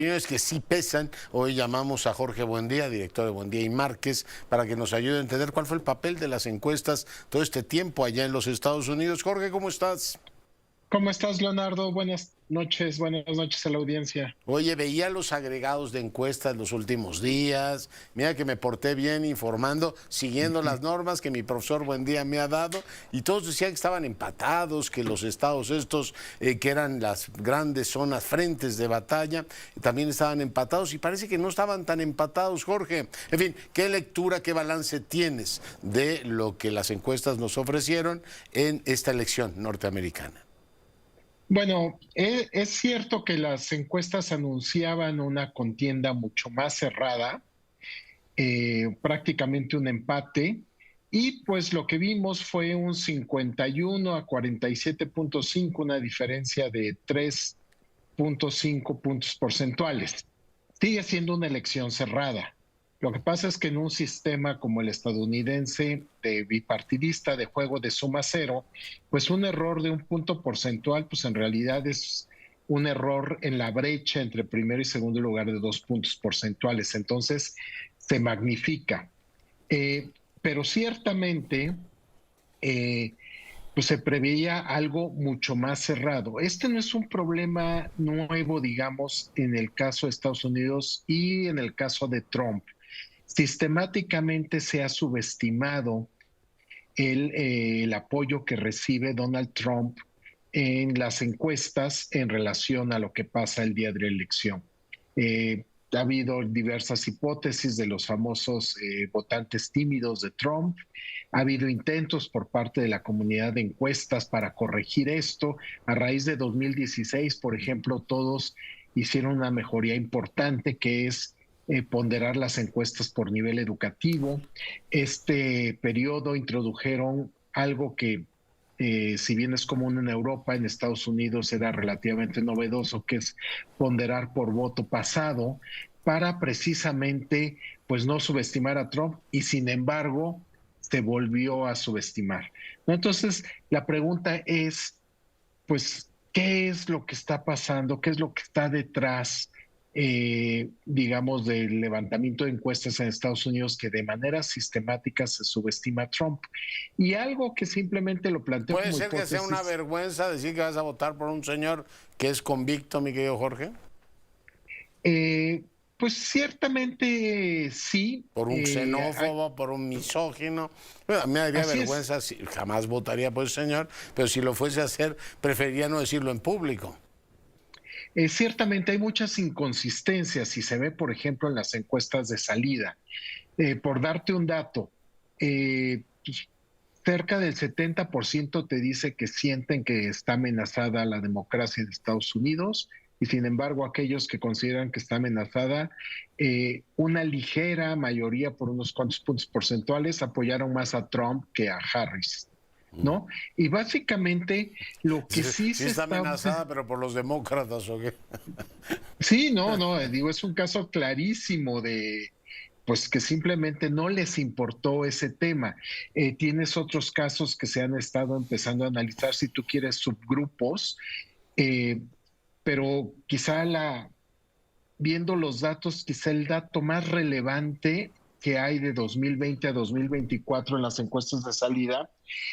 Opiniones que sí pesan. Hoy llamamos a Jorge Buendía, director de Buendía y Márquez, para que nos ayude a entender cuál fue el papel de las encuestas todo este tiempo allá en los Estados Unidos. Jorge, ¿cómo estás? ¿Cómo estás, Leonardo? Buenas noches a la audiencia. Oye, veía los agregados de encuestas los últimos días. Mira que me porté bien informando, siguiendo las normas que mi profesor Buendía me ha dado, y todos decían que estaban empatados, que los estados estos, que eran las grandes zonas, frentes de batalla, también estaban empatados, y parece que no estaban tan empatados, Jorge. En fin, ¿qué lectura, qué balance tienes de lo que las encuestas nos ofrecieron en esta elección norteamericana? Bueno, es cierto que las encuestas anunciaban una contienda mucho más cerrada, prácticamente un empate, y pues lo que vimos fue un 51 a 47.5, una diferencia de 3.5 puntos porcentuales. Sigue siendo una elección cerrada. Lo que pasa es que en un sistema como el estadounidense de bipartidista de juego de suma cero, pues un error de un punto porcentual, pues en realidad es un error en la brecha entre primero y segundo lugar de 2 puntos porcentuales. Entonces se magnifica. Pero ciertamente eh, pues se preveía algo mucho más cerrado. Este no es un problema nuevo, digamos, en el caso de Estados Unidos y en el caso de Trump. Sistemáticamente se ha subestimado el apoyo que recibe Donald Trump en las encuestas en relación a lo que pasa el día de la elección. Ha habido diversas hipótesis de los famosos votantes tímidos de Trump. Ha habido intentos por parte de la comunidad de encuestas para corregir esto. A raíz de 2016, por ejemplo, todos hicieron una mejoría importante que es ponderar las encuestas por nivel educativo. Este periodo introdujeron algo que, si bien es común en Europa, en Estados Unidos era relativamente novedoso, que es ponderar por voto pasado para precisamente pues no subestimar a Trump, y sin embargo se volvió a subestimar, ¿no? Entonces la pregunta es, pues, ¿qué es lo que está pasando? ¿Qué es lo que está detrás, digamos, del levantamiento de encuestas en Estados Unidos que de manera sistemática se subestima a Trump? Y algo que simplemente lo planteo ¿Puede como ser que sea una hipótesis, vergüenza decir que vas a votar por un señor que es convicto, mi querido Jorge? eh, pues ciertamente sí, Por un xenófobo, por un misógino. Bueno, a mí me daría así es. vergüenza, jamás votaría por ese señor, pero si lo fuese a hacer, preferiría no decirlo en público. Ciertamente hay muchas inconsistencias y se ve, por ejemplo, en las encuestas de salida. Por darte un dato, pues, cerca del 70% te dice que sienten que está amenazada la democracia de Estados Unidos, y sin embargo aquellos que consideran que está amenazada, una ligera mayoría, por unos cuantos puntos porcentuales, apoyaron más a Trump que a Harris, ¿no? Y básicamente lo que sí Sí se está está... amenazada, pero por los demócratas, ¿o qué? Sí, no, no, digo, es un caso clarísimo de, pues que simplemente no les importó ese tema. Tienes otros casos que se han estado empezando a analizar, si tú quieres, subgrupos, eh, pero quizá viendo los datos, quizá el dato más relevante que hay de 2020 a 2024 en las encuestas de salida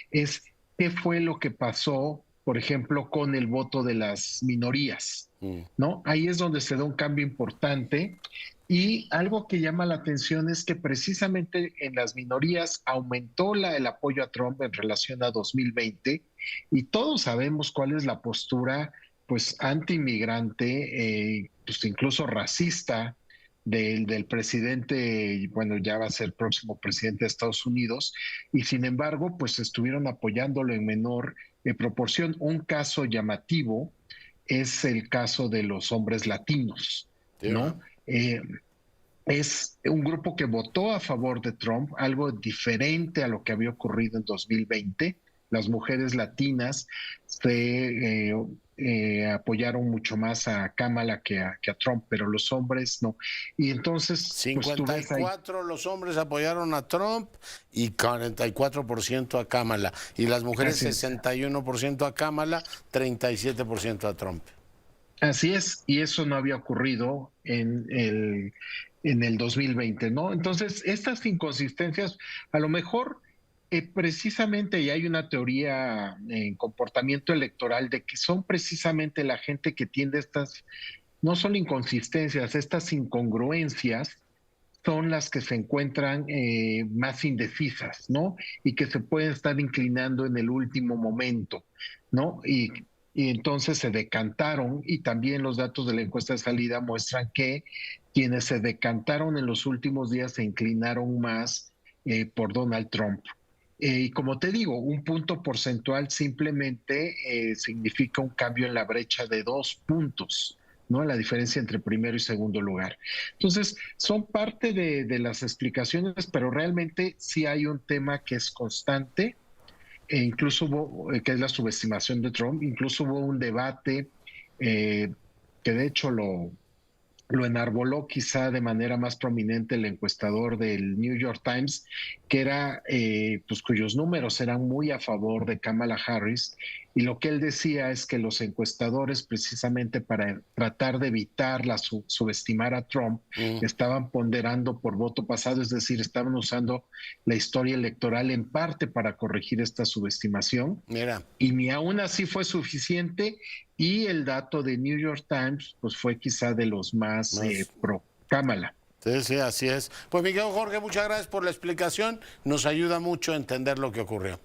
es qué fue lo que pasó, por ejemplo, con el voto de las minorías, Mm. ¿no? Ahí es donde se da un cambio importante, y algo que llama la atención es que precisamente en las minorías aumentó el apoyo a Trump en relación a 2020, y todos sabemos cuál es la postura pues anti-inmigrante, pues incluso racista del presidente, bueno, ya va a ser próximo presidente de Estados Unidos, y sin embargo, pues estuvieron apoyándolo en menor proporción. Un caso llamativo es el caso de los hombres latinos, Sí, ¿verdad? ¿no? Es un grupo que votó a favor de Trump, algo diferente a lo que había ocurrido en 2020. Las mujeres latinas se apoyaron mucho más a Kamala que a Trump, pero los hombres no. Y entonces, pues tú ves ahí. 54 los hombres apoyaron a Trump y 44% a Kamala. Y las mujeres Así es. 61% a Kamala, 37% a Trump. Así es, y eso no había ocurrido en el 2020, ¿no? Entonces, estas inconsistencias, a lo mejor, precisamente, y hay una teoría en comportamiento electoral de que son precisamente la gente que tiene estas, no son inconsistencias, estas incongruencias son las que se encuentran más indecisas, ¿no? Y que se pueden estar inclinando en el último momento, ¿no? Y entonces se decantaron, y también los datos de la encuesta de salida muestran que quienes se decantaron en los últimos días se inclinaron más por Donald Trump. Y como te digo, un punto porcentual simplemente significa un cambio en la brecha de 2 puntos, ¿no? La diferencia entre primero y segundo lugar. Entonces, son parte de las explicaciones, pero realmente sí hay un tema que es constante, e incluso hubo, que es la subestimación de Trump, incluso hubo un debate que de hecho lo enarboló quizá de manera más prominente el encuestador del New York Times, que era, pues cuyos números eran muy a favor de Kamala Harris, y lo que él decía es que los encuestadores, precisamente para tratar de evitar subestimar a Trump, estaban ponderando por voto pasado, es decir, estaban usando la historia electoral en parte para corregir esta subestimación. Mira. Y ni aún así fue suficiente, y el dato de New York Times pues fue quizá de los más pro Kamala. Sí, sí, así es. Pues Miguel Jorge, muchas gracias por la explicación. Nos ayuda mucho a entender lo que ocurrió.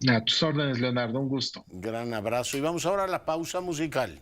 A tus órdenes, Leonardo, un gusto. Gran abrazo. Y vamos ahora a la pausa musical.